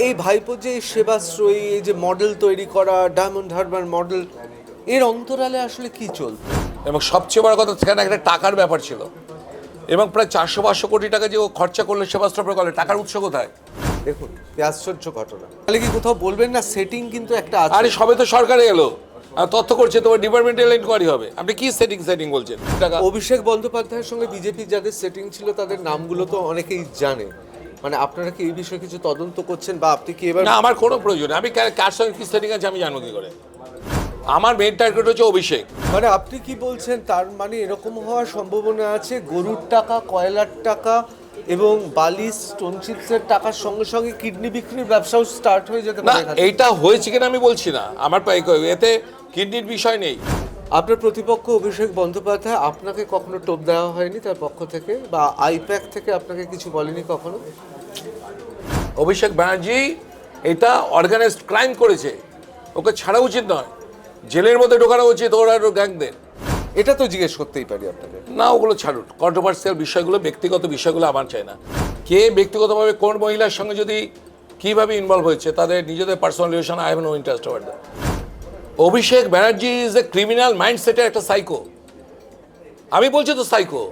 এই ভাইপো যে সেবাশ্রয়ী, এই যে মডেল তৈরি করা, ডায়মন্ড হারবার মডেল, এর অন্তরালে আসলে কি চলতো? এবং সবচেয়ে বড় কথা, সেখানে একটা টাকার ব্যাপার ছিল। এবং প্রায় 400-500 কোটি টাকা যে ও খরচা করলো সেবাশ্রয় প্রকল্পে, টাকার উৎস কোথায়? দেখুন, কি আশ্চর্য ঘটনা। তাহলে কি কোথাও বলবেন না সেটিং কিন্তু একটা আছে? আরে সবে তো সরকারে এলো আর তথ্য করছে, তোমার ডিপার্টমেন্টাল ইনকোয়ারি হবে। আপনি কি সেটিং বলছেন? টাকা অভিষেক বন্দ্যোপাধ্যায়ের সঙ্গে বিজেপি যাদের সেটিং ছিল তাদের নামগুলো তো অনেকেই জানে। মানে আপনারা কি এই বিষয়ে কিছু তদন্ত করছেন, বা আপনি কি এবার? না, আমার কোনো প্রয়োজন নেই। আমি কার সঙ্গে কি সেটিং আছে আমি জানবো কি করে? আমার মেন টার্গেট হচ্ছে অভিষেক। মানে আপনি কি বলছেন, তার মানে এরকম হওয়ার সম্ভাবনা আছে গরুর টাকা, কয়লার টাকা এবং বালি স্টোন চিপসের টাকার সঙ্গে সঙ্গে কিডনি বিক্রির ব্যবসাও স্টার্ট হয়ে যেতে না, পারে এখানে? এইটা হয়েছে কিনা আমি বলছি না, আমার এতে কিডনির বিষয় নেই। আপনার প্রতিপক্ষ অভিষেক বন্দ্যোপাধ্যায়, আপনাকে কখনো টোপ দেওয়া হয়নি তার পক্ষ থেকে, বা আইপ্যাক থেকে আপনাকে কিছু বলেনি কখনো? অভিষেক ব্যানার্জি এটা অর্গানাইজড ক্রাইম করেছে, ওকে ছাড়া উচিত নয়, জেলের মধ্যে ঢোকানো উচিত ওর আর গ্যাংদের। এটা তো জিজ্ঞেস করতেই পারি আপনাকে। না, ওগুলো ছাড়ুন, কন্ট্রোভার্সিয়াল বিষয়গুলো, ব্যক্তিগত বিষয়গুলো আমার চাই না। কে ব্যক্তিগতভাবে কোন মহিলার সঙ্গে যদি কীভাবে ইনভলভ হয়েছে তাদের নিজেদের personal relation, I have no interest over that. Abhishek Banerjee is a criminal মাইন্ডসেটের একটা সাইকো। আমি বলছি তো সাইকো।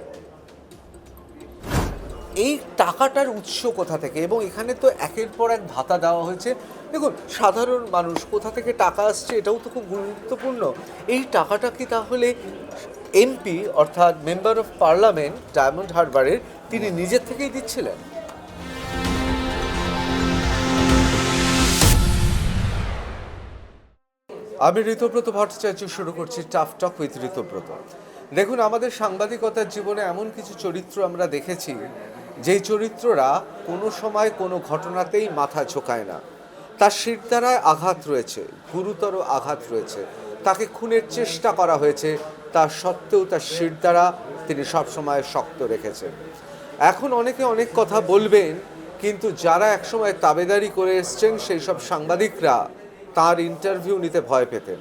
এই টাকাটার উৎস কোথা থেকে? এবং এখানে তো একের পর এক ভাতা দেওয়া হয়েছে। দেখুন, সাধারণ মানুষ কোথা থেকে টাকা আসছে এটাও তো খুব গুরুত্বপূর্ণ। এই টাকাটা কি তাহলে এমপি অর্থাৎ মেম্বার অফ পার্লামেন্ট ডায়মন্ড হারবারের তিনি নিজের থেকেই দিচ্ছিলেন? আমি ঋতব্রত ভট্টাচার্য, শুরু করছি টাফ টক উইথ ঋতব্রত। দেখুন, আমাদের সাংবাদিকতার জীবনে এমন কিছু চরিত্র আমরা দেখেছি যেই চরিত্ররা কোনো সময় কোনো ঘটনাতেই মাথা ঝোঁকায় না। তার শিরদাঁড়ায় আঘাত রয়েছে, গুরুতর আঘাত রয়েছে, তাকে খুনের চেষ্টা করা হয়েছে, তার সত্ত্বেও তার শিরদাঁড়া তিনি সবসময় শক্ত রেখেছেন। এখন অনেকে অনেক কথা বলবেন, কিন্তু যারা একসময় তাবেদারি করে এসছেন সেই সব সাংবাদিকরা তার ইন্টারভিউ নিতে ভয় পেতেন।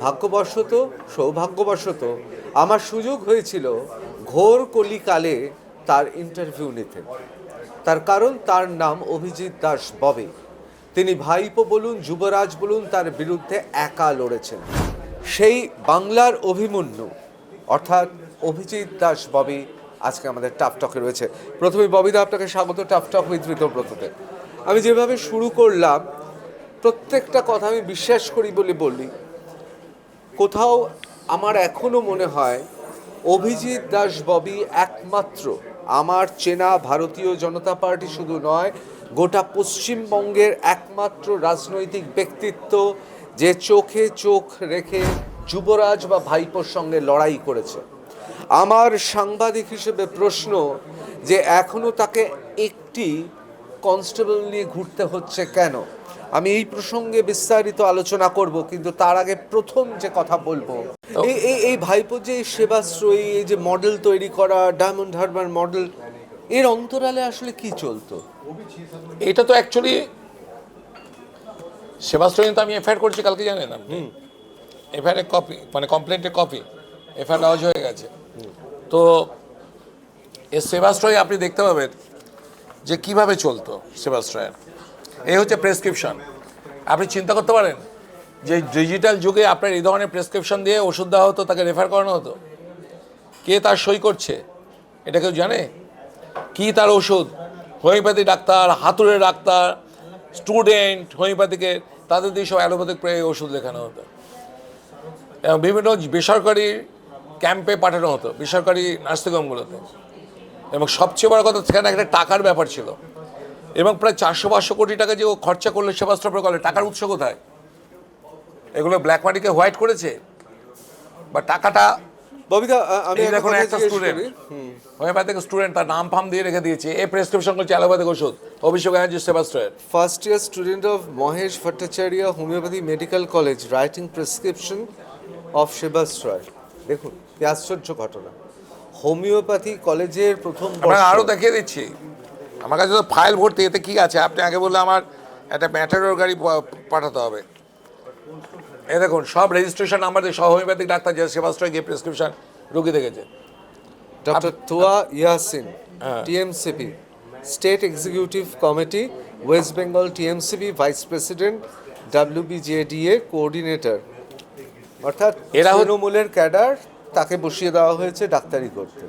ভাগ্যবশত, সৌভাগ্যবশত আমার সুযোগ হয়েছিল ঘোর কলিকালে তার ইন্টারভিউ নিতে। তার কারণ তার নাম অভিজিৎ দাস ববি। তিনি ভাইপো বলুন, যুবরাজ বলুন, তার বিরুদ্ধে একা লড়েছেন। সেই বাংলার অভিমন্যু অর্থাৎ অভিজিৎ দাস ববি আজকে আমাদের টাফ টকে রয়েছে। প্রথমে ববিদা, আপনাকে স্বাগত টাফ টক উইথ ঋতব্রততে। আমি যেভাবে শুরু করলাম, প্রত্যেকটা কথা আমি বিশ্বাস করি বলে বলি। কোথাও আমার এখনো মনে হয় অভিজিৎ দাস ববি একমাত্র আমার চেনা ভারতীয় জনতা পার্টি শুধু নয়, গোটা পশ্চিমবঙ্গের একমাত্র রাজনৈতিক ব্যক্তিত্ব যে চোখে চোখ রেখে যুবরাজ বা ভাইপোর সঙ্গে লড়াই করেছে। আমার সাংবাদিক হিসেবে প্রশ্ন যে এখনো তাকে একটি কনস্টেবল নিয়ে ঘুরতে হচ্ছে কেন? আমি এই প্রসঙ্গে বিস্তারিত আলোচনা করব, কিন্তু তার আগে প্রথম যে কথা বলবো, এই ভাইপো যে সেবাশ্রয়ী, এই যে মডেল তৈরি করা, ডায়মন্ড হারবার মডেল, এর অন্তরালে আসলে কি চলতো? এটা তো অ্যাকচুয়ালি সেবাশ্রয় তো আমি এফআইআর করছি কালকে, জানেন আপনি? এফআইআর কপি, মানে কমপ্লেন্টের কপি, এফআইআর লজ হয়ে গেছে। তো এর সেবাশ্রয় আপনি দেখতে পাবেন যে কিভাবে চলতো সেবাশ্রয়ের। এই হচ্ছে প্রেসক্রিপশন। আপনি চিন্তা করতে পারেন যে ডিজিটাল যুগে আপনার এই ধরনের প্রেসক্রিপশন দিয়ে ওষুধ দেওয়া হতো, তাকে রেফার করানো হতো। কে তার সই করছে এটা কেউ জানে? কি তার ওষুধ? হোমিওপ্যাথি ডাক্তার, হাতুড়ে ডাক্তার, স্টুডেন্ট হোমিওপ্যাথিকে, তাদের দিয়ে সব অ্যালোপ্যাথিক ওষুধ লেখানো হতো। এবং বিভিন্ন বেসরকারি ক্যাম্পে পাঠানো হতো, বেসরকারি নার্সিংহোমগুলোতে। এবং সবচেয়ে বড় কথা, সেখানে একটা টাকার ব্যাপার ছিল। এবং প্রায় 400-500 কোটি টাকা যে ও খরচা করলো সেবাশ্রয় প্রকল্পে, টাকার উৎস কোথায়? এগুলো ব্ল্যাক মানিকে হোয়াইট করেছে, বা টাকাটা ববিদা, আমি দেখুন, একটা স্টুডেন্ট, হোমিওপ্যাথিক স্টুডেন্ট, তার নাম ফাম দিয়ে রেখে দিয়েছে, এই প্রেসক্রিপশন করছে অ্যালোপ্যাথিক ওষুধ অভিষেক ব্যানার্জি সেবাশ্রয়ের। First year student of Mahesh Bhattacharya homeopathy medical college writing prescription of Sebashray. দেখুন, কি আশ্চর্য ঘটনা। হোমিওপ্যাথি কলেজের প্রথম আমরা বর্ষ। আরও দেখিয়ে দিচ্ছি, আমার কাছে তো ফাইল ভর্তি। এতে কী আছে? আপনি আগে বললে আমার একটা ম্যাটারোর গাড়ি পাঠাতে হবে। এ দেখুন, সব রেজিস্ট্রেশন নাম্বার দিয়ে সব হোমিওপ্যাথিক ডাক্তার যে সেবাশ্রয় গিয়ে প্রেসক্রিপশন রুগী দেখেছে। Doctor Toya Yasin, TMCP, state executive committee, West Bengal TMCB vice president, WBJDA coordinator, অর্থাৎ এরা তৃণমূলের ক্যাডার, তাকে বসিয়ে দেওয়া হয়েছে ডাক্তারি করতে।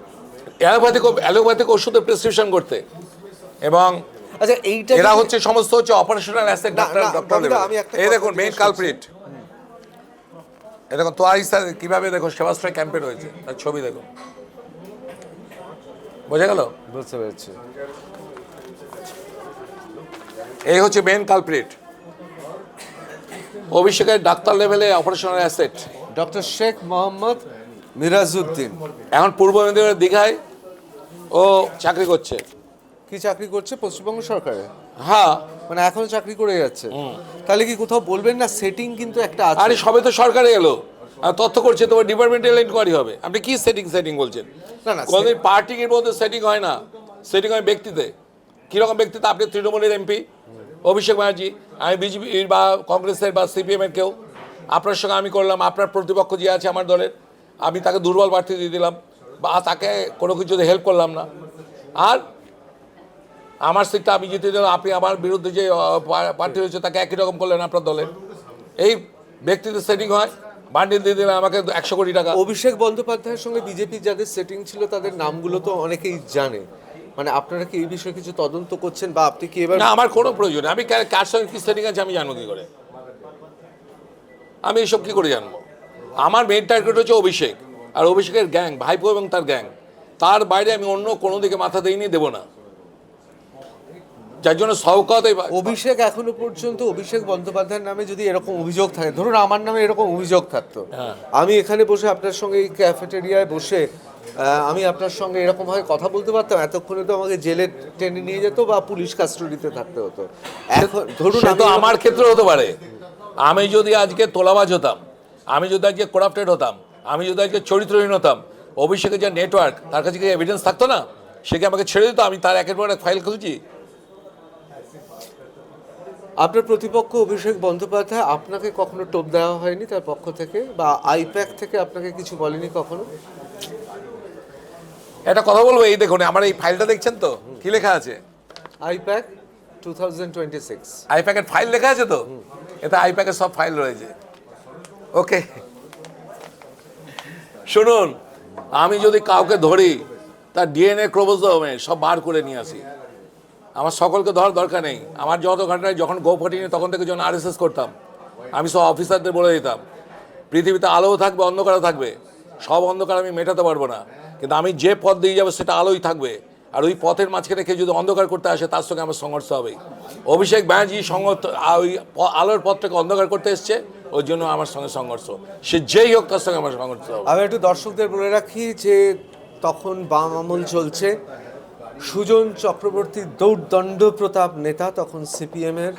অ্যালোপ্যাথিক ওষুধের প্রেসক্রিপশন করতে, এবং আচ্ছা, এইটা এরা যদি- হচ্ছে সমস্ত হচ্ছে অপারেশনাল অ্যাসেট ডাক্তার ববিদা, আমি একটা এই কথা দেখুন মেইন জিজ্ঞেস কালপ্রিট। এই দেখুন তোয়াইসা কিভাবে দেখো সেবাশ্রয় ক্যাম্পে রয়েছে, তার ছবি দেখুন, বোঝা গেল? বুঝতে পেরেছি। এই হচ্ছে মেইন কালপ্রিট, অভিষেকের ডাক্তার লেভেলে operational asset. Doctor Sheikh Mohammad Mirajuddin এখন পূর্ব মেদিনীপুরের দীঘায় ও চাকরি করছে। কি চাকরি করছে? পশ্চিমবঙ্গ সরকারে? হ্যাঁ, মানে এখনো চাকরি করে যাচ্ছে? তাহলে কি কোথাও বলবেন না সেটিং কিন্তু একটা আছে? আরে সবে তো সরকারে এলো, আর তথ্য করছে তোমার ডিপার্টমেন্টাল ইনকোয়ারি হবে। আপনি কি সেটিং বলছেন? না, না, কোনদিন পার্টির মধ্যে সেটিং হয় না, সেটিং হয় ব্যক্তিতে। কীরকম ব্যক্তিতে? আপনি তৃণমূলের এমপি অভিষেক ব্যানার্জি, আমি বিজেপির বা কংগ্রেসের বা সিপিএমের কেউ, আপনার সঙ্গে আমি করলাম, আপনার প্রতিপক্ষ যে আছে আমার দলের, আমি তাকে দুর্বল প্রার্থী দিয়ে দিলাম বা তাকে কোনো কিছুতে হেল্প করলাম না, আর আমার সিটটা আমি জিতে দিলাম, আপনি আমার বিরুদ্ধে যে প্রার্থী হয়েছে তাকে একই রকম করলেন আপনার দলের। এই ব্যক্তিতে সেটিং হয়, বান্ডিল দিয়ে দিলেন আমাকে 100 কোটি টাকা। অভিষেক বন্দ্যোপাধ্যায়ের সঙ্গে বিজেপির যাদের সেটিং ছিল তাদের নামগুলো তো অনেকেই জানে, মানে আপনারা কি এই বিষয়ে কিছু তদন্ত করছেন বা আপনি কি এবার? না, আমার কোনো প্রয়োজন নেই। আমি কার সঙ্গে কি সেটিং আছে আমি জানবো কি করে? আমি এসব কি করে জানবো? আমার মেইন টার্গেট হচ্ছে অভিষেক আর অভিষেকের গ্যাং, ভাইপো এবং তার গ্যাং। তার বাইরে আমি অন্য কোনো দিকে মাথা দিইনি, দেবো না। যার জন্য শওকত অভিষেক এখনো পর্যন্ত অভিষেক বন্দ্যোপাধ্যায়ের নামে যদি এরকম অভিযোগ থাকে, ধরুন আমার নামে এরকম অভিযোগ থাকতো, হ্যাঁ। আমি এখানে বসে আপনার সঙ্গে এই ক্যাফেটেরিয়ায় বসে আমি আপনার সঙ্গে এরকম ভাবে কথা বলতে পারতাম, এতক্ষণে তো আমাকে জেলে টেনে নিয়ে যেত বা পুলিশ কাস্টডিতে থাকতে হতো। এখন ধরুন সে তো আমি আমার ক্ষেত্রে হতে পারে। আমি যদি আজকে তোলাবাজ হতাম, আমি যদি আজকে করাপ্টেড হতাম, আমি যদি আজকে চরিত্রহীন হতাম, অভিষেকের যে নেটওয়ার্ক, তার কাছে কি এভিডেন্স থাকতো না? সে কি আমাকে ছেড়ে দিত? আমি তার একের পর এক ফাইল খুঁজছি। আপনার প্রতিপক্ষ অভিষেক বন্দ্যোপাধ্যায় আপনাকে কখনো টোপ দেওয়া হয়নি তার পক্ষ থেকে, বা আইপ্যাক থেকে আপনাকে কিছু বলেনি কখনো? একটা কথা বলবো, এই দেখুন আমার এই ফাইলটা দেখছেন তো, কি লেখা আছে? আইপ্যাক 2026। আইপ্যাকের ফাইল লেখা আছে তো, এতে আইপ্যাকের সব ফাইল রয়েছে। ওকে, শুনুন, আমি যদি কাউকে ধরি তার ডিএনএ ক্রোমোজোমে সব বার করে নিয়ে আসি। আমার সকলকে ধরার দরকার নেই। আমার যত ঘটনায় যখন গো14 তখন থেকে যখন RSS করতাম, আমি সব অফিসারদের বলে দিতাম পৃথিবীতে আলোও থাকবে, অন্ধকারও থাকবে, সব অন্ধকার আমি মেটাতে পারবো না, কিন্তু আমি যে পথ দিয়ে যাবো সেটা আলোই থাকবে, আর ওই পথের মাঝখানে কেউ যদি অন্ধকার করতে আসে তার সঙ্গে আমার সংঘর্ষ হবেই। অভিষেক ব্যানার্জি ওই আলোর পথটাকে অন্ধকার করতে এসছে, ওই জন্য আমার সঙ্গে সংঘর্ষ, সে যেই হোক তার সঙ্গে আমার সংঘর্ষ হবে। আমি একটু দর্শকদের বলে রাখি যে তখন বাম আমল চলছে, সুজন চক্রবর্তী দৌর্দণ্ড প্রতাপ নেতা, তখন সিপিএমের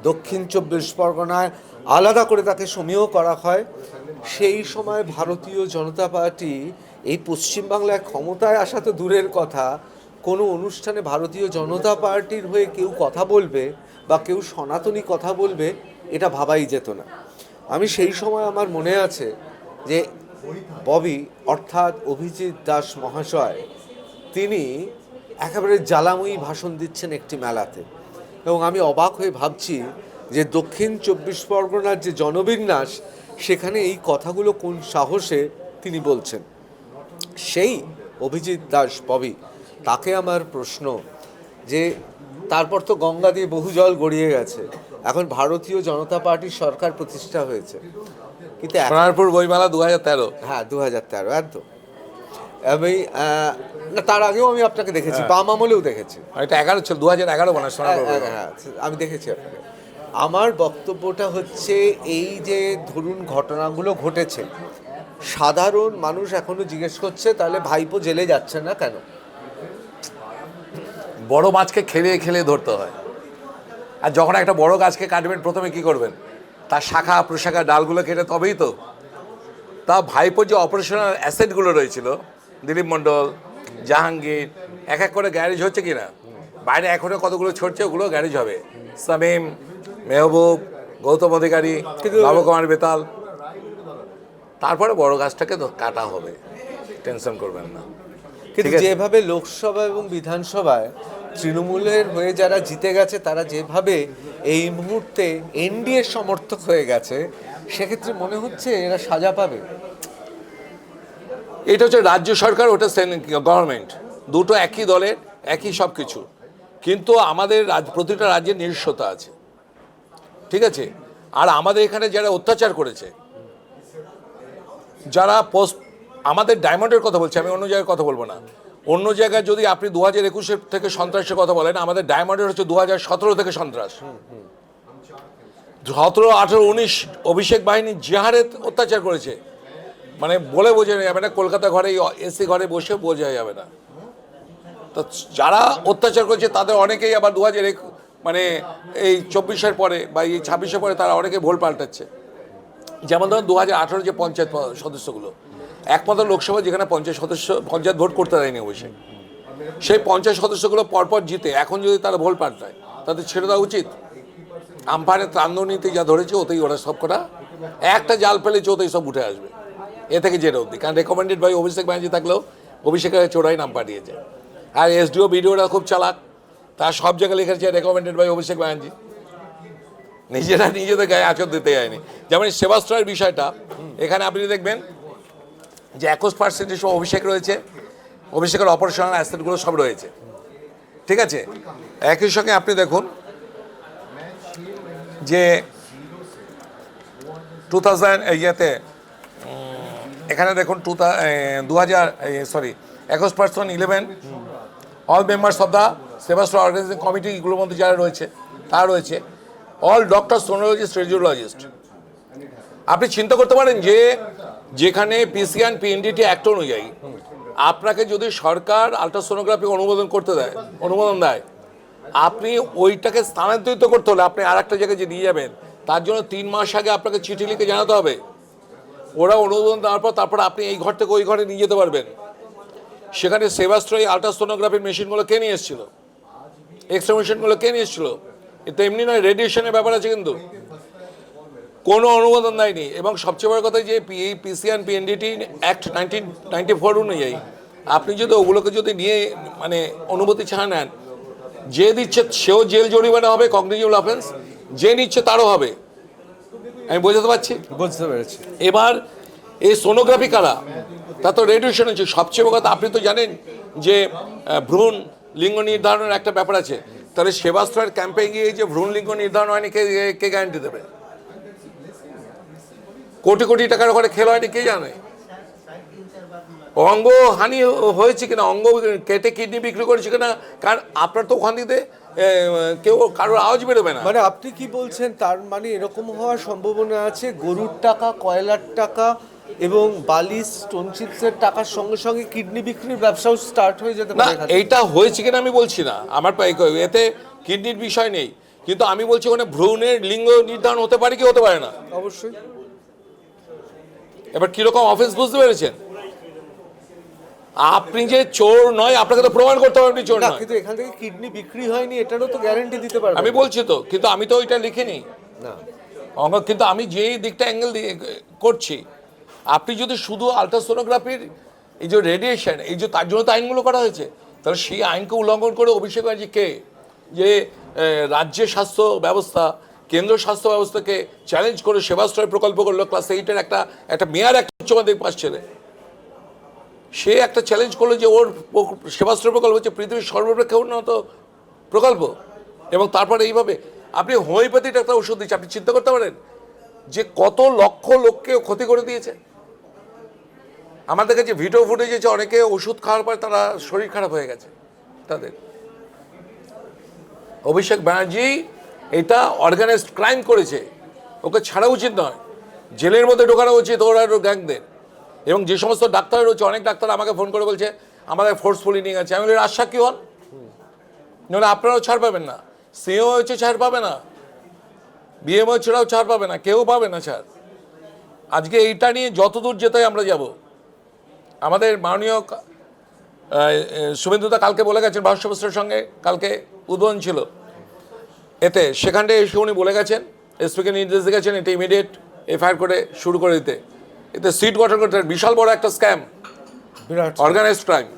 দক্ষিণ 24 পরগনায় আলাদা করে তাকে সমীহ করা হয়। সেই সময় ভারতীয় জনতা পার্টি এই পশ্চিমবাংলায় ক্ষমতায় আসা তো দূরের কথা, কোনো অনুষ্ঠানে ভারতীয় জনতা পার্টির হয়ে কেউ কথা বলবে বা কেউ সনাতনী কথা বলবে এটা ভাবাই যেত না। আমি সেই সময় আমার মনে আছে যে ববি অর্থাৎ অভিজিৎ দাস মহাশয়, তিনি একেবারে জ্বালাময়ী ভাষণ দিচ্ছেন একটি মেলাতে, এবং আমি অবাক হয়ে ভাবছি যে দক্ষিণ 24 পরগনার যে জনবিন্যাস, সেখানে এই কথাগুলো কোন সাহসে তিনি বলছেন। সেই অভিজিৎ দাস ববি, তাকে আমার প্রশ্ন যে তারপর তো গঙ্গা দিয়ে বহু জল গড়িয়ে গেছে, এখন ভারতীয় জনতা পার্টির সরকার প্রতিষ্ঠা হয়েছে, কিন্তু সোনারপুর বইমেলা 2013। হ্যাঁ 2013 একদম। আমি না, তার আগেও আমি আপনাকে দেখেছি, বাম আমলেও দেখেছি। এটা 11 ছিল, 2011 মানে সোনারপুর। হ্যাঁ, আমি দেখেছি আপনাকে। আমার বক্তব্যটা হচ্ছে এই যে ধরুন ঘটনাগুলো ঘটেছে, সাধারণ মানুষ এখনো জিজ্ঞেস করছে তাহলে ভাইপো জেলে যাচ্ছে না কেন? বড় মাছকে খেলিয়ে খেলিয়ে ধরতে হয়, আর যখন একটা বড় গাছকে কাটবেন প্রথমে কি করবেন? তার শাখা প্রশাখা ডালগুলো কেটে তবেই তো। তা ভাইপোর যে অপারেশনাল অ্যাসেটগুলো রয়েছিল, দিলীপ মণ্ডল, জাহাঙ্গীর, এক এক করে গ্যারেজ হচ্ছে কি না, বাইরে এখনও কতগুলো ছড়ছে, ওগুলো গ্যারেজ হবে। সামিম, মেহবুব, গৌতম অধিকারী, বাবুকুমার বেতাল, তারপরে বড় গাছটাকে তো কাটা হবে, টেনশন করবেন না। কিন্তু যেভাবে লোকসভা এবং বিধানসভায় তৃণমূলের হয়ে যারা জিতে গেছে তারা যেভাবে এই মুহূর্তে এনডিএর সমর্থক হয়ে গেছে, সেক্ষেত্রে মনে হচ্ছে এরা সাজা পাবে। এটা হচ্ছে রাজ্য সরকার, ওটা গভর্নমেন্ট, দুটো একই দলের, একই সব কিছু। কিন্তু আমাদের প্রতিটা রাজ্যের নিজস্বতা আছে, ঠিক আছে? আর আমাদের এখানে যারা অত্যাচার করেছে, যারা আমাদের ডায়মন্ডের কথা বলছি, আমি অন্য জায়গায় কথা বলবো না। অন্য জায়গায় যদি আপনি 2021 থেকে সন্ত্রাসের কথা বলেন, আমাদের ডায়মন্ডের হচ্ছে 2017 থেকে সন্ত্রাস। 17, 18, 19 অভিষেক বাহিনী যে হারে অত্যাচার করেছে, মানে বলে বোঝানো যাবে না। কলকাতা ঘরে, এসি ঘরে বসে বোঝা যাবে না। তো যারা অত্যাচার করেছে তাদের অনেকেই আবার 2000 মানে এই 24-এর পরে বা এই 26-এর পরে তারা অনেকে ভোল পাল্টাচ্ছে। যেমন ধরুন 2018 যে পঞ্চায়েত সদস্যগুলো, একমাত্র লোকসভা যেখানে পঞ্চায়েত ভোট করতে দেয়নি অবশ্যই, সেই পঞ্চায়েত সদস্যগুলো পরপর জিতে এখন যদি তারা ভোল পাল্টায়, তাদের ছেড়ে দেওয়া উচিত। আমফানের ত্রাণনীতি যা ধরেছে ওতেই ওরা সব কটা একটা জাল ফেলেছে, ওতেই সব উঠে আসবে এ থেকে যেটা অবধি। কারণ রেকমেন্ডেড বাই অভিষেক ব্যানার্জি থাকলেও অভিষেকের চোরাই নাম পাঠিয়েছে। আর এসডিও বিডিওরা খুব চালাক, তার সব জায়গায় লিখেছে রেকমেন্ডেড বাই অভিষেক ব্যানার্জি, নিজেরা নিজেদের গায়ে আচর দিতে যায়নি। যেমন সেবাশ্রয়ের বিষয়টা, এখানে আপনি দেখবেন যে 21% সব অভিষেক রয়েছে, অভিষেকের অপারেশনাল অ্যাসেটগুলো সব রয়েছে, ঠিক আছে? একই সঙ্গে আপনি দেখুন যে 2000 এখানে দেখুন 21% all members of the Sebashray organising committee, এগুলোর মধ্যে যারা রয়েছে তারা রয়েছে অল ডক্টর, সোনোলজিস্ট, রেডিওলজিস্ট। আপনি চিন্তা করতে পারেন যে যেখানে পিসিআর পিএনডিটি অ্যাক্ট অনুযায়ী আপনাকে যদি সরকার আলট্রাসোনোগ্রাফি অনুমোদন দেয়, আপনি ওইটাকে স্থানান্তরিত করতে হলে আপনি আর একটা জায়গায় যে নিয়ে যাবেন, তার জন্য 3 মাস আগে আপনাকে চিঠি লিখে জানাতে হবে। ওরা অনুমোদন দেওয়ার পর তারপর আপনি এই ঘর থেকে ওই ঘরে নিয়ে যেতে পারবেন। সেখানে সেবাস্ট্রয় আলট্রাসোনোগ্রাফির মেশিনগুলো কে নিয়ে এসেছিল, এক্সরে মেশিনগুলো কে নিয়ে এসেছিল? এটা এমনি নয়, রেডিয়েশনের ব্যাপার আছে, কিন্তু কোনো অনুমোদন দেয়নি। এবং সবচেয়ে বড় কথা যে এই পিসিআর পিএনডিটি অ্যাক্ট 1994 অনুযায়ী আপনি যদি ওগুলোকে যদি নিয়ে মানে অনুমতি ছাড়া নেন, যে দিচ্ছে সেও জেল জরিমানা হবে, কগনিটিভ অফেন্স, যে নিচ্ছে তারও হবে। আমি বোঝাতে পারছি? বুঝতে পেরেছি। এবার এই সোনোগ্রাফি কারা, তা তো রেডিয়েশন হচ্ছে। সবচেয়ে বড় কথা আপনি তো জানেন যে ভ্রূণ লিঙ্গ নির্ধারণের একটা ব্যাপার আছে। তাহলে সেবাশ্রয়ের ক্যাম্পে গিয়ে যে ভ্রূণ লিঙ্গ নির্ধারণ হয়নি, কে গ্যারান্টি দেবে? কোটি কোটি টাকার ওখানে খেল হয়নি, কে জানে? অঙ্গ হানি হয়েছে কিনা, অঙ্গ কেটে কিডনি বিক্রি করেছে কিনা, কারণ আপনার তো ওখান থেকে কেউ কারোর আওয়াজ বেরোবে না। মানে আপনি কি বলছেন, তার মানে এরকম হওয়ার সম্ভাবনা আছে গরুর টাকা, কয়লার টাকা এবং বালি স্টোন চিপসের টাকার সঙ্গে সঙ্গে কিডনি বিক্রির ব্যবসাও স্টার্ট হয়ে যেতে না, পারে? এইটা হয়েছে কিনা আমি বলছি না, আমার এতে কিডনির বিষয় নেই, কিন্তু আমি বলছি ওখানে ভ্রূণের লিঙ্গ নির্ধারণ হতে পারে কি হতে পারে না। অবশ্যই। এবার কিরকম অফেন্স বুঝতে পেরেছেন? আপনি যে চোর নয়, আপনাকে তো প্রমাণ করতে হবে আপনি চোর না, নয়। কিন্তু এখান থেকে কিডনি বিক্রি হয়নি এটারও তো গ্যারান্টি দিতে পারবেন? আমি বলছি তো, কিন্তু আমি তো ওইটা লিখিনি না। কিন্তু আমি যেই দিকটা অ্যাঙ্গেল দিয়ে করছি, আপনি যদি শুধু আলট্রাসোনোগ্রাফির এই যে রেডিয়েশন, এই যে তার জন্য তো আইনগুলো করা হয়েছে, তাহলে সেই আইনকে উল্লঙ্ঘন করে অভিষেক ব্যানার্জি কে যে রাজ্যের স্বাস্থ্য ব্যবস্থা, কেন্দ্র স্বাস্থ্য ব্যবস্থাকে চ্যালেঞ্জ করে সেবাশ্রয় প্রকল্প করলো, ক্লাস 8-এর একটা মেয়ার একটা উচ্চ মাধ্যমিক পাস ছেলে, সে একটা চ্যালেঞ্জ করলো যে ওর সেবাশ্রয় প্রকল্প হচ্ছে পৃথিবীর সর্বাপেক্ষা উন্নত প্রকল্প। এবং তারপরে এইভাবে আপনি হোমিওপ্যাথির একটা ওষুধ দিচ্ছে, আপনি চিন্তা করতে পারেন যে কত লক্ষ লোককে ক্ষতি করে দিয়েছে। আমাদের কাছে ভিডিও ফুটেজ আছে, অনেকে ওষুধ খাওয়ার পর তারা শরীর খারাপ হয়ে গেছে তাদের। অভিষেক ব্যানার্জি এটা অর্গানাইজড ক্রাইম করেছে, ওকে ছাড়া উচিত নয়, জেলের মধ্যে ঢোকানো উচিত ওরা গ্যাংদের। এবং যে সমস্ত ডাক্তার রয়েছে, অনেক ডাক্তার আমাকে ফোন করে বলছে আমাদের ফোর্সফুলি নিয়ে গেছে। আমি বলি আশা কি হন, নাহলে আপনারাও ছাড় পাবেন না, সিও হচ্ছে ছাড় পাবে না, বিএমও ছাড়াও ছাড় পাবে না, কেউ পাবে না ছাড়। আজকে এইটা নিয়ে যতদূর যেতে হয় আমরা যাব। আমাদের মাননীয় শুভেন্দুদা কালকে বলে গেছেন, ভারত সেবাশ্রয়ের সঙ্গে কালকে উদ্বোধন ছিল এতে, সেখানটায় এসে উনি বলে গেছেন, এসপিকে নির্দেশ দিয়ে গেছেন এটা ইমিডিয়েট এফআইআর করে শুরু করে দিতে। এতে সিট গঠন করতে, বিশাল বড় একটা স্ক্যাম, বিরাট অর্গানাইজড ক্রাইম।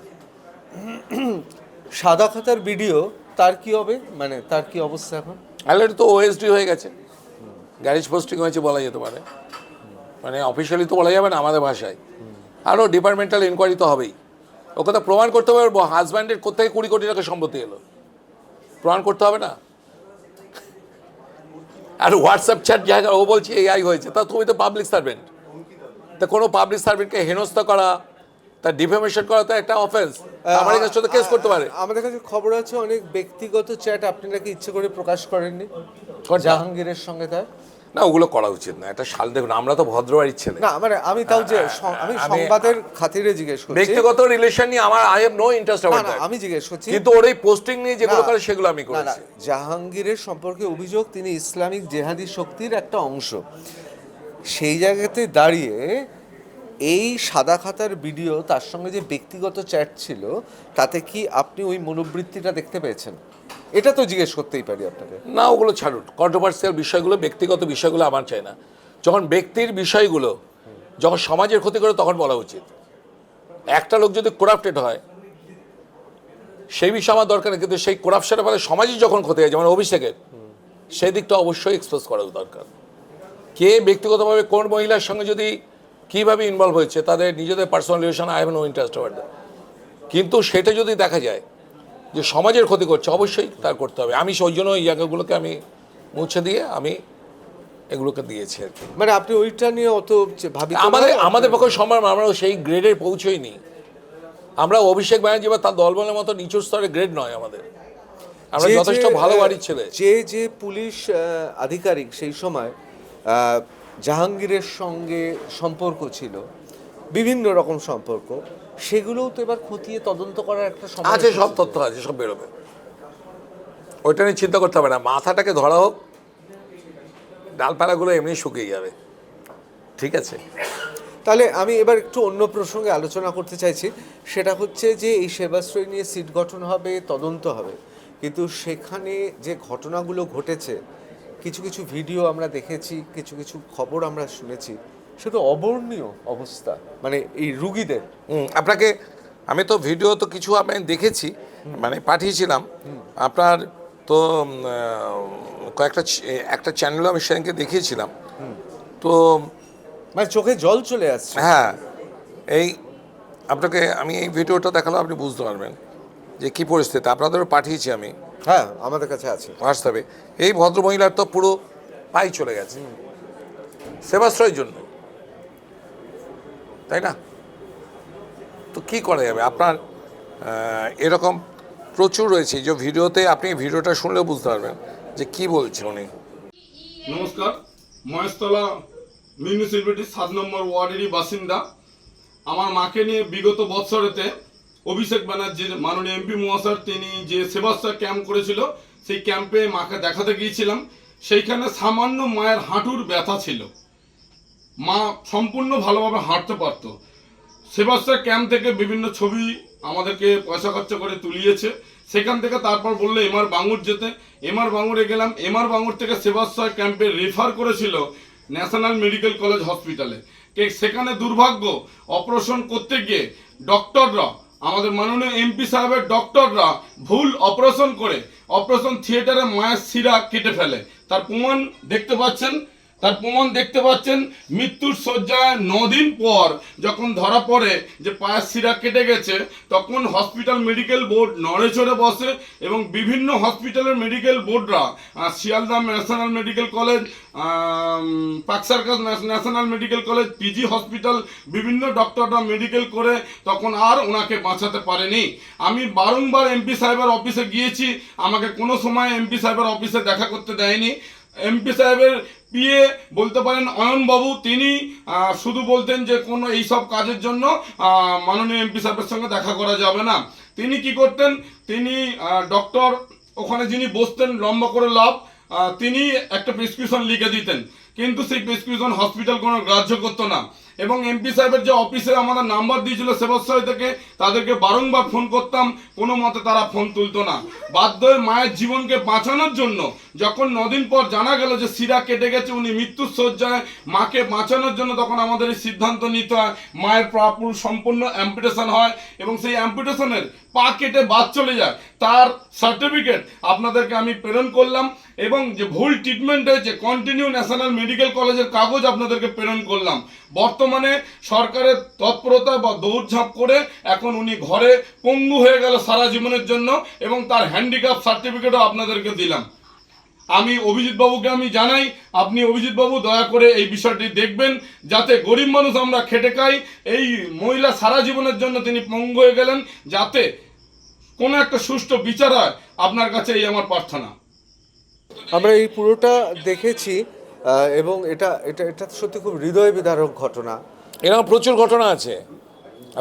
সাদা খাতার ভিডিও তার কি হবে, মানে তার কি অবস্থা এখন? অলরেডি তো ওএসডি হয়ে গেছে, গ্যারেজ পোস্টিং হয়েছে বলা যেতে পারে, মানে অফিসিয়ালি তো বলা যাবে না আমাদের ভাষায়। আরও ডিপার্টমেন্টাল ইনকোয়ারি তো হবেই। ওকে তো প্রমাণ করতে পারবো হাজব্যান্ডের কোথায় 20 কোটি টাকা সম্পত্তি এলো, প্রমাণ করতে হবে না? আর হোয়াটসঅ্যাপ চ্যাট জায়গা ও বলছে এআই হয়েছে, তা তুমি তো পাবলিক সার্ভেন্ট, তা কোনো পাবলিক সার্ভেন্টকে হেনস্থা করা, তার ডিফেমেশন করা তো একটা অফেন্স, আমার কাছে তো কেস করতে পারে। আমাদের কাছে খবর আছে অনেক ব্যক্তিগত চ্যাট আপনি নাকি ইচ্ছে করে প্রকাশ করেননি কোনটা? জাহাঙ্গীরের সঙ্গে তার। না, ওগুলো করা উচিত না, একটা শাল দেখুন, আমরা তো ভদ্রবাড়ির ছেলে। না মানে আমি তাও যে আমি সংবাদের খাতিরে জিজ্ঞেস করছি, ব্যক্তিগত রিলেশন নিয়ে আমার আই হ্যাভ নো ইন্টারেস্ট না অ্যাবাউট না দ্যাট, আমি জিজ্ঞেস করছি কিন্তু ওর এই পোস্টিং নিয়ে যেগুলো না, করে সেগুলো আমি না না করেছি। জাহাঙ্গীরের সম্পর্কে অভিযোগ তিনি ইসলামিক জেহাদি শক্তির একটা অংশ, সেই জায়গাতে দাঁড়িয়ে এই সাদা খাতার ভিডিও তার সঙ্গে যে ব্যক্তিগত চ্যাট ছিল তাতে কি আপনি ওই মনোবৃত্তিটা দেখতে পেয়েছেন? এটা তো জিজ্ঞেস করতেই পারি আপনাকে। না, ওগুলো ছাড়ুন, কন্ট্রোভার্সিয়াল বিষয়গুলো, ব্যক্তিগত বিষয়গুলো আমার চাই না। যখন ব্যক্তির বিষয়গুলো যখন সমাজের ক্ষতি করে তখন বলা উচিত। একটা লোক যদি করাপ্টেড হয় সেই বিষয় আমার দরকার নেই, কিন্তু সেই করাপশনের ফলে সমাজই যখন ক্ষতি হয়, যেমন অভিষেকের, সেই দিকটা অবশ্যই এক্সপোজ করা দরকার। কে ব্যক্তিগতভাবে কোন মহিলার সঙ্গে যদি কীভাবে ইনভলভ হয়েছে, তাদের নিজেদের personal relation, I have no interest about that, কিন্তু সেটা যদি দেখা যায় যে সমাজের ক্ষতি করছে, অবশ্যই তার করতে হবে। আমি সেই জন্য এই জায়গাগুলোকে আমি মুছে দিয়ে আমি এগুলোকে দিয়েছি আর কি। মানে আপনি ওইটা নিয়ে অত ভাবি আমাদের পক্ষে সম্ভব, আমরা সেই গ্রেডে পৌঁছইনি। আমরা অভিষেক ব্যানার্জি বা তার দলবলের মতো নিচু স্তরের গ্রেড নয় আমাদের, আমরা যথেষ্ট ভালো বাড়ির ছেলে। যে পুলিশ আধিকারিক সেই সময় জাহাঙ্গীরের সঙ্গে সম্পর্ক ছিল, বিভিন্ন রকম সম্পর্ক, সেগুলোও তো এবার খতিয়ে তদন্ত করার একটা সময় আছে, সব এসেছে। তথ্য আছে, সব বেরোবে, ওইটা নিয়ে চিন্তা করতে হবে না। মাথাটাকে ধরা হোক, ডালপালাগুলো এমনি শুকিয়ে যাবে, ঠিক আছে? তাহলে আমি এবার একটু অন্য প্রসঙ্গে আলোচনা করতে চাইছি, সেটা হচ্ছে যে এই সেবাশ্রয় নিয়ে সিট গঠন হবে, তদন্ত হবে, কিন্তু সেখানে যে ঘটনাগুলো ঘটেছে, কিছু কিছু ভিডিও আমরা দেখেছি, কিছু কিছু খবর আমরা শুনেছি, শুধু অবর্ণীয় অবস্থা, মানে এই রুগীদের। আপনাকে আমি তো ভিডিও তো কিছু আমি দেখেছি, মানে পাঠিয়েছিলাম আপনার তো একটা চ্যানেলও আমি সেদিনকে দেখিয়েছিলাম, তো মানে চোখে জল চলে আসছে। হ্যাঁ, এই আপনাকে আমি এই ভিডিওটা দেখালে আপনি বুঝতে পারবেন যে কী পরিস্থিতি। আপনাদেরও পাঠিয়েছি আমি, হ্যাঁ আমাদের কাছে আছে হোয়াটসঅ্যাপে। এই ভদ্রমহিলার তো পুরো পাই চলে গেছে সেবাশ্রয়ের জন্য, তাই না? তো কী করা যাবে? আপনার এরকম প্রচুর রয়েছে, যে ভিডিওতে আপনি ভিডিওটা শুনলেও বুঝতে পারবেন যে কি বলছে উনি। নমস্কার, মহেশতলা মিউনিসিপ্যালিটির 7 নম্বর ওয়ার্ডেরই বাসিন্দা। আমার মাকে নিয়ে বিগত বৎসরেতে অভিষেক ব্যানার্জির মাননীয় এমপি মহাশয় তিনি যে সেবাশ্রয় ক্যাম্প করেছিল, সেই ক্যাম্পে মাকে দেখাতে গিয়েছিলাম। সেইখানে সামান্য মায়ের হাঁটুর ব্যথা ছিল, মা সম্পূর্ণ ভালোভাবে হাঁটতে পারতো। সেবাশ্রয় ক্যাম্প থেকে বিভিন্ন ছবি আমাদেরকে পয়সা খরচা করে তুলিয়েছে। সেখান থেকে তারপর বললো এমআর বাঙুর যেতে, এমআর বাঙুরে গেলাম। এমআর বাঙুর থেকে সেবাশ্রয় ক্যাম্পে রেফার করেছিল ন্যাশনাল মেডিকেল কলেজ হসপিটালে। সেখানে দুর্ভাগ্য, অপারেশন করতে গিয়ে ডক্টররা, আমাদের মাননীয় এমপি সাহেবের ডক্টররা ভুল অপারেশন করে অপারেশন থিয়েটারে মায়ের শিরা কেটে ফেলে। তার প্রমাণ দেখতে পাচ্ছেন। মৃত্যুর শয্যায় 9 দিন পর যখন ধরা পড়ে যে পায়ের শিরা কেটে গেছে, তখন হসপিটাল মেডিকেল বোর্ড নড়ে চড়ে বসে এবং বিভিন্ন হসপিটালের মেডিকেল বোর্ডরা, Sealdah national medical college, Park Circus national medical college, PG hospital, বিভিন্ন ডক্টররা মেডিকেল করে তখন আর ওনাকে বাঁচাতে পারেনি। আমি বারংবার এমপি সাহেবের অফিসে গিয়েছি, আমাকে কোনো সময় এমপি সাহেবের অফিসে দেখা করতে দেয়নি। এমপি সাহেবের পিএ বলতে পারেন অয়নবাবু, তিনি শুধু বলতেন যে কোনো এইসব কাজের জন্য মাননীয় এমপি সাহেবের সঙ্গে দেখা করা যাবে না। তিনি কি করতেন, তিনি ডক্টর ওখানে যিনি বসতেন লম্বা করে লাভ, তিনি একটা প্রেসক্রিপশন লিখে দিতেন, কিন্তু সেই প্রেসক্রিপশন হসপিটাল কোনো গ্রাহ্য করতো না। এবং এমপি সাহেবের যে অফিসে আমাদের নাম্বার দিয়েছিল সেবাশ্রয় থেকে, তাদেরকে বারংবার ফোন করতাম, কোনো মতে তারা ফোন তুলতো না। বাধ্য হয়ে মায়ের জীবনকে বাঁচানোর জন্য যখন 9 দিন পর জানা গেল যে শিরা কেটে গেছে, উনি মৃত্যুর শয্যায়, মাকে বাঁচানোর জন্য তখন আমাদের এই সিদ্ধান্ত নিতে হয়। মায়ের পুরো সম্পূর্ণ অ্যাম্পুটেশন হয় এবং সেই অ্যাম্পুটেশনের পা কেটে বাদ চলে যায়, তার সার্টিফিকেট আপনাদেরকে আমি প্রেরণ করলাম। এবং যে ভুল ট্রিটমেন্ট হয়েছে, কন্টিনিউ ন্যাশনাল মেডিকেল কলেজের কাগজ আপনাদেরকে প্রেরণ করলাম। বর্তমানে সরকারের তৎপরতা বা দৌড়ঝাঁপ করে এখন উনি ঘরে পঙ্গু হয়ে গেল সারা জীবনের জন্য, এবং তার হ্যান্ডিক্যাপ সার্টিফিকেটও আপনাদেরকে দিলাম। আমি অভিজিৎ বাবুকে আমি জানাই, আপনি অভিজিৎ বাবু দয়া করে এই বিষয়টি দেখবেন, যাতে গরিব মানুষ আমরা খেটে খাই। এই মহিলা সারা জীবনের জন্য তিনি পঙ্গু হয়ে গেলেন, যাতে কোনো একটা সুষ্ঠু বিচার হয়, আপনার কাছে এই আমার প্রার্থনা। আমরা এই পুরোটা দেখেছি এবং এটা এটা এটা সত্যি খুব হৃদয় বিদারক ঘটনা। এরকম প্রচুর ঘটনা আছে,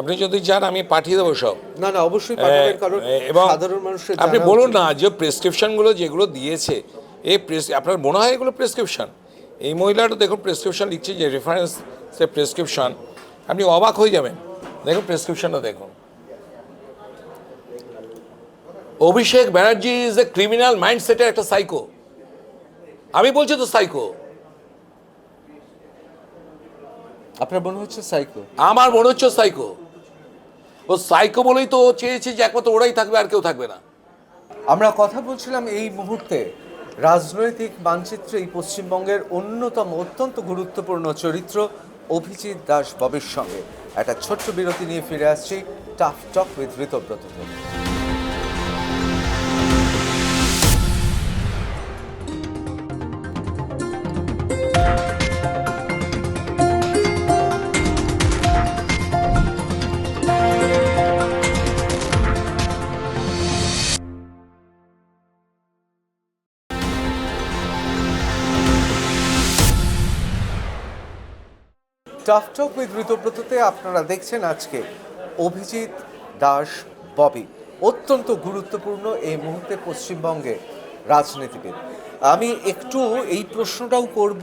আপনি যদি চান আমি পাঠিয়ে দেবো সব। না না, অবশ্যই পাঠাবেন, কারণ এবং সাধারণ মানুষের আপনি জানা বলুন উচিত। না যে প্রেসক্রিপশনগুলো যেগুলো দিয়েছে, এই আপনার মনে হয় এগুলো প্রেসক্রিপশন? এই মহিলাটা দেখুন প্রেসক্রিপশন লিখছে, যে রেফারেন্স সে প্রেসক্রিপশন, আপনি অবাক হয়ে যাবেন। দেখুন প্রেসক্রিপশনটা দেখুন। অভিষেক ব্যানার্জি ইজ এ ক্রিমিনাল মাইন্ডসেটের একটা সাইকো। আমি বলছি তো সাইকো, আপনার মনে হচ্ছে সাইকো? আমার মনে হচ্ছে সাইকো। ও সাইকো বলেই তো ও চেয়েছে যে একমাত্র ওরাই থাকবে, আর কেউ থাকবে না। আমরা কথা বলছিলাম এই মুহূর্তে রাজনৈতিক মানচিত্রে এই পশ্চিমবঙ্গের অন্যতম অত্যন্ত গুরুত্বপূর্ণ চরিত্র অভিজিৎ দাস ববির সঙ্গে। একটা ছোট্ট বিরতি নিয়ে ফিরে আসছি tough talk with Ritabrata. Tough talk with ঋতব্রততে আপনারা দেখছেন আজকে অভিজিৎ দাস ববি, অত্যন্ত গুরুত্বপূর্ণ এই মুহূর্তে পশ্চিমবঙ্গে রাজনীতিবিদ। আমি একটু এই প্রশ্নটাও করব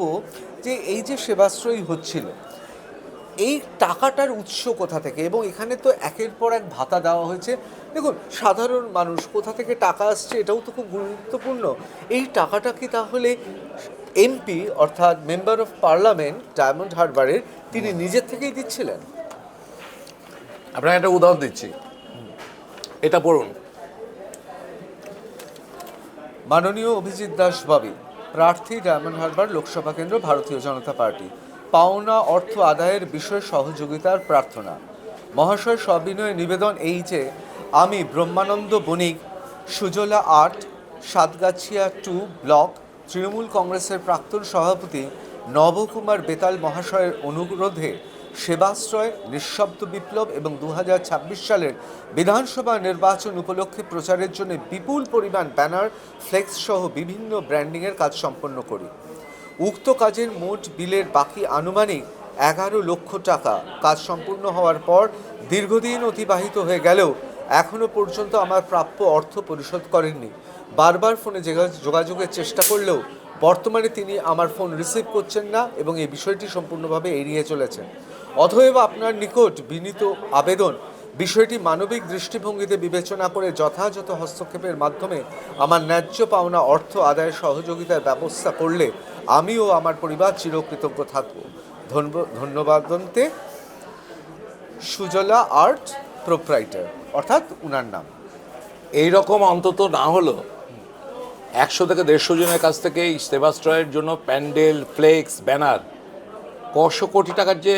যে এই যে সেবাশ্রয়ী হচ্ছিল, এই টাকাটার উৎস কোথা থেকে? এবং এখানে তো একের পর এক ভাতা দেওয়া হয়েছে। দেখুন, সাধারণ মানুষ কোথা থেকে টাকা আসছে এটাও তো খুব গুরুত্বপূর্ণ। এই টাকাটা কি তাহলে এমপি অর্থাৎ মেম্বার অফ পার্লামেন্ট ডায়মন্ড হারবারের তিনি নিজের থেকেই দিচ্ছিলেন? আপনাকে একটা উদাহরণ দিচ্ছি, এটা পড়ুন। মাননীয় অভিজিৎ দাস ববি, প্রার্থী ডায়মন্ড হারবার লোকসভা কেন্দ্র, ভারতীয় জনতা পার্টি। পাওনা অর্থ আদায়ের বিষয়ে সহযোগিতার প্রার্থনা। মহাশয়, সবিনয় নিবেদন এই যে আমি ব্রহ্মানন্দ বণিক, সুজলা ৮ সাতগাছিয়া ২ ব্লক তৃণমূল কংগ্রেসের প্রাক্তন সভাপতি নবকুমার বেতাল মহাশয়ের অনুরোধে সেবাশ্রয়, নিঃশব্দ বিপ্লব এবং 2026 সালের বিধানসভা নির্বাচন উপলক্ষে প্রচারের জন্য বিপুল পরিমাণ ব্যানার, ফ্লেক্স সহ বিভিন্ন ব্র্যান্ডিংয়ের কাজ সম্পন্ন করি। উক্ত কাজের মোট বিলের বাকি আনুমানিক 11 লক্ষ টাকা। কাজ সম্পূর্ণ হওয়ার পর দীর্ঘদিন অতিবাহিত হয়ে গেলেও এখনও পর্যন্ত আমার প্রাপ্য অর্থ পরিশোধ করেননি। বারবার ফোনে যোগাযোগের চেষ্টা করলেও বর্তমানে তিনি আমার ফোন রিসিভ করছেন না এবং এই বিষয়টি সম্পূর্ণভাবে এড়িয়ে চলেছেন। অতএব আপনার নিকট বিনীত আবেদন, বিষয়টি মানবিক দৃষ্টিভঙ্গিতে বিবেচনা করে যথাযথ হস্তক্ষেপের মাধ্যমে আমার ন্যায্য পাওনা অর্থ আদায়ের সহযোগিতার ব্যবস্থা করলে আমি ও আমার পরিবার চিরকৃতজ্ঞ থাকব। ধন্যবাদন্তে সুজলা আর্ট প্রোপ্রাইটার, অর্থাৎ উনার নাম। এই রকম অন্তত না হলো 100 থেকে 150 জনের কাছ থেকে এই সেবাশ্রয়ের জন্য প্যান্ডেল, ফ্লেক্স, ব্যানার, কশো কোটি টাকার যে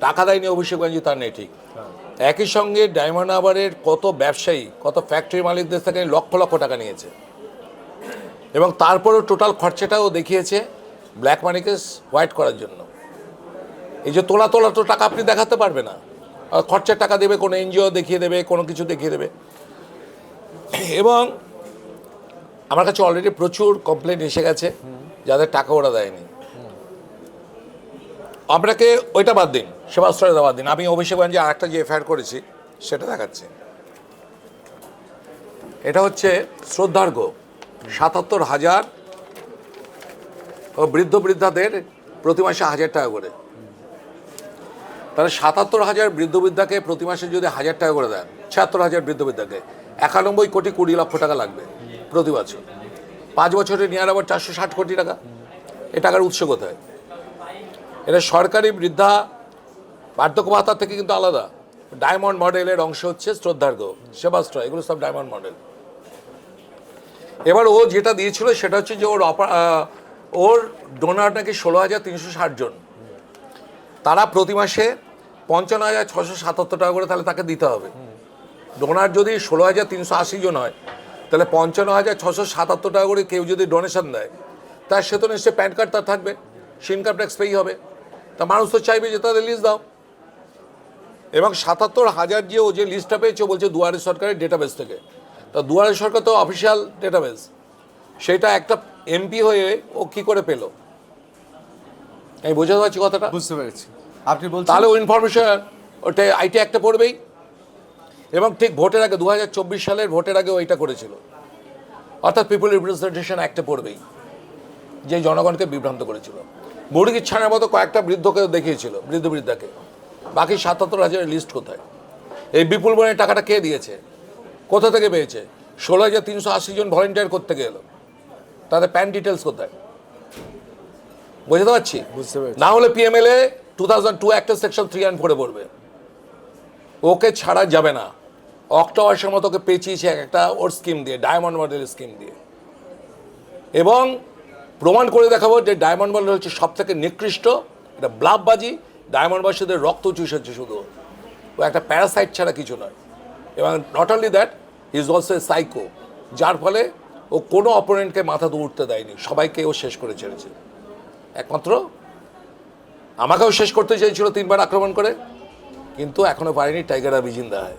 টাকা দেয়নি অভিষেক ব্যানার্জি তার নেই ঠিক। একই সঙ্গে ডায়মন্ড হারবারের কত ব্যবসায়ী, কত ফ্যাক্টরি মালিকদের থেকে লক্ষ লক্ষ টাকা নিয়েছে, এবং তারপরেও টোটাল খরচাটাও দেখিয়েছে ব্ল্যাক মানিকে হোয়াইট করার জন্য। এই যে তোলা তো টাকা আপনি দেখাতে পারবে না, খরচার টাকা দেবে, কোনো এনজিও দেখিয়ে দেবে, কোনো কিছু দেখিয়ে দেবে। এবং আমার কাছে অলরেডি প্রচুর কমপ্লেন এসে গেছে যাদের টাকা ওরা দেয়নি। আপনাকে ওইটা বাদ দিন, সেবাশ্রয়টা বাদ দিন, আমি অভিষেক ব্যানার্জি আর একটা যে এফআইআর করেছি সেটা দেখাচ্ছি। এটা হচ্ছে শ্রদ্ধার্ঘ ৭৭,০০০ ও বৃদ্ধ বৃদ্ধাদের প্রতি মাসে ১,০০০ টাকা করে। তাহলে ৭৭,০০০ বৃদ্ধবৃদ্ধাকে প্রতি মাসে যদি ১,০০০ টাকা করে দেন, ৭৬,০০০ বৃদ্ধবৃদ্ধাকে ৯১,২০,০০,০০,০০০ টাকা লাগবে প্রতি বছর। 5 বছরে নিয়ে আবার 460 কোটি টাকা। এ টাকার উৎস কোথায়? এটা সরকারি বৃদ্ধা বার্ধক্য ভাতা থেকে কিন্তু আলাদা। ডায়মন্ড মডেলের অংশ হচ্ছে শ্রদ্ধার্ঘ, সেবাশ্রয়, এগুলো সব ডায়মন্ড মডেল। এবার ও যেটা দিয়েছিল সেটা হচ্ছে যে ওর ডোনার নাকি 16,360 জন। তারা প্রতি মাসে 55,677 টাকা করে তাহলে তাকে দিতে হবে। ডোনার যদি 16,380 জন হয়, তাহলে 55,677 টাকা করে কেউ যদি ডোনেশন দেয়, তার সে তো নিশ্চয়ই প্যান কার্ড তার থাকবে, সে ইনকাম ট্যাক্স পেই হবে। তা মানুষ তো চাইবে যে তাদের লিস্ট দাও। এবং 77,000 যে ও যে লিস্টটা পেয়েছে বলছে দুয়ারে সরকারের ডেটাবেস থেকে। তা দুয়ারে সরকার তো অফিসিয়াল ডেটাবেস, সেটা একটা এমপি হয়ে ও কি করে পেল? আমি বোঝাতে পারছি কথাটা? বুঝতে পেরেছি। আপনি বলছেন তাহলে ও ইনফরমেশন ওটা আইটি একটা পড়বেই। এবং ঠিক ভোটের আগে 2024 সালের ভোটের আগে ওইটা করেছিল, অর্থাৎ পিপল রিপ্রেজেন্টেশন অ্যাক্টে পড়বেই, যে জনগণকে বিভ্রান্ত করেছিল। মুরগির ছানার মতো কয়েকটা বৃদ্ধকে দেখিয়েছিল, বৃদ্ধবৃদ্ধাকে। বাকি 77,000 লিস্ট কোথায়? এই বিপুল বনের টাকাটা কে দিয়েছে, কোথা থেকে পেয়েছে? 16,380 জন ভলেন্টিয়ার করতে গেলো, তাদের প্যান ডিটেলস কোথায়? বুঝতে পারছি? বুঝতে পেরেছি। না হলে পিএমএলএ 2002 অ্যাক্টের সেকশন 3 পড়বে। ওকে ছাড়া যাবে না। অক্টোবরের মতো ওকে পেঁচিয়েছে একটা ওর স্কিম দিয়ে, ডায়মন্ড মডেল স্কিম দিয়ে। এবং প্রমাণ করে দেখাবো যে ডায়মন্ড মডেল হচ্ছে সব থেকে নিকৃষ্ট, এটা ব্লাফবাজি। ডায়মন্ডবাসীদের রক্ত চুষেছে শুধু, ও একটা প্যারাসাইট ছাড়া কিছু নয়। এবং not only that, he is also a psycho, যার ফলে ও কোনো অপোনেন্টকে মাথা তো উঠতে দেয়নি, সবাইকে ও শেষ করে ছেড়েছে। একমাত্র আমাকেও শেষ করতে চেয়েছিল 3 বার আক্রমণ করে, কিন্তু এখনো পারেনি। টাইগার আবি জিন্দা হয়।